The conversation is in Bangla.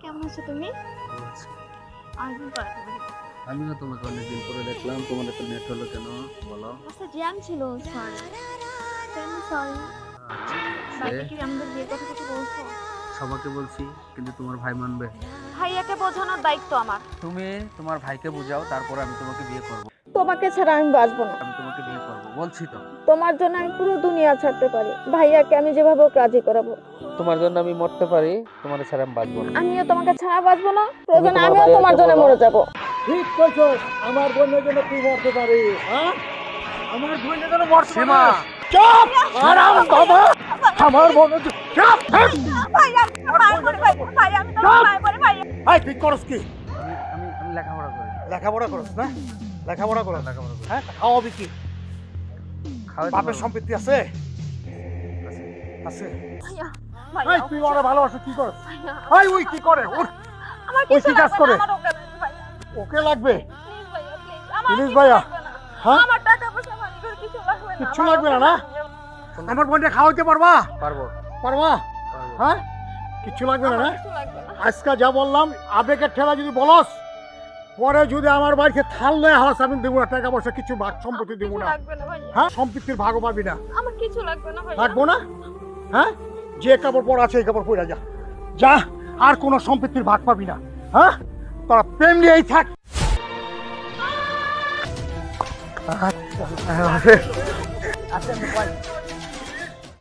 কেমন আছো তুমি? অনেকদিন পর তোমাকে দেখলাম। আমিও তোমাকে অনেকদিন পরে দেখলাম। তোমার তো নেট হলো কেন বলো? আচ্ছা জ্যাম ছিল, সরি। কেন সরি? বাইরে কি আমাদের বিয়ের কথা কিছু বলছো? সবাইকে বলছি, কিন্তু তোমার ভাই মানবে? ভাইয়াকে বোঝানোর দায়িত্ব আমার। তুমি তোমার ভাইকে বুঝাও, তারপরে আমি তোমাকে বিয়ে করব। তোমাকে ছাড়া আমি বাঁচবো না। আমি তোমাকে বিয়ে করব বলছি তো। তোমার জন্য আমি পুরো দুনিয়া ছাড়তে পারি। ভাইয়াকে আমি যেভাবে হোক রাজি করাবো। তোমার জন্য আমি মরতে পারি, তোমার ছাড়া আমি বাঁচবো না। আমিও তোমাকে ছাড়া বাঁচবো না, প্রয়োজন তোমার আমিও তোমার ভাইয়াকে জন্য বলো। মরে যাবো। ঠিক কইছস, আমার বোনের জন্য তুই মরতে পারিস। হ্যাঁ, আমার বোনের জন্য মরতে সীমা! পারিস। চুপ! আরাম বাবা, আমার বোনের জন্য চুপ! ভাইয়া আমি তোমার মায়ের পরে ভাইয়া, আমি তোমার মায়ের পরে ভাইয়া। এই তুই করস কি? আমি লেখাপড়া করি। লেখাপড়া করস না? লেখাপড়া করস? লেখাপড়া করি। হ্যাঁ, খাওয়াবি কি? খাওয়াইতে বাপের পারবো। সম্পত্তি আছে? আছে। ভাইয়া এই ভাইয়া তুই ওরা ভালোবাসা কি করস? ভাইয়া, এই ওই কি করে? আমার ওই কিছু কি কাজ লাগবে করে? না, আমার ওকে লাগবে ভাইয়া। ওকে লাগবে? প্লিজ ভাইয়া, প্লিজ আমার প্লিজ কিছু ভাইয়া। লাগবে না। হ্যাঁ? আমার টাকা পয়সা মানি করে কিছু লাগবে না। কিচ্ছু আমার লাগবে না, ওকে না? লাগবে। আমার বোনটা খাওয়াইতে পারবা? পারবো। পারবা? পারবো। হ্যাঁ? কিচ্ছু লাগবে না, আমার না? কিছু লাগবে না। আজকে যা বললাম, আবেগের ঠেলা যদি বলস, পরে যদি আমার বাড়িতে থাল নয় হাস, আমি দেবো না, টাকা পয়সা কিছু ভাগ সম্পত্তি দেবো কিছু না। লাগবে না ভাইয়া। হ্যাঁ, সম্পত্তির ভাগও পাবি না। আমার কিছু লাগবে না ভাইয়া। রাখবো না? হ্যাঁ, যে কাপড় পরা আছে এই কাপড় পরে যা, যা, আর কোনো সম্পত্তির ভাগ পাবি না। হ্যাঁ, তোরা প্রেম নিয়েই থাক। আচ্ছা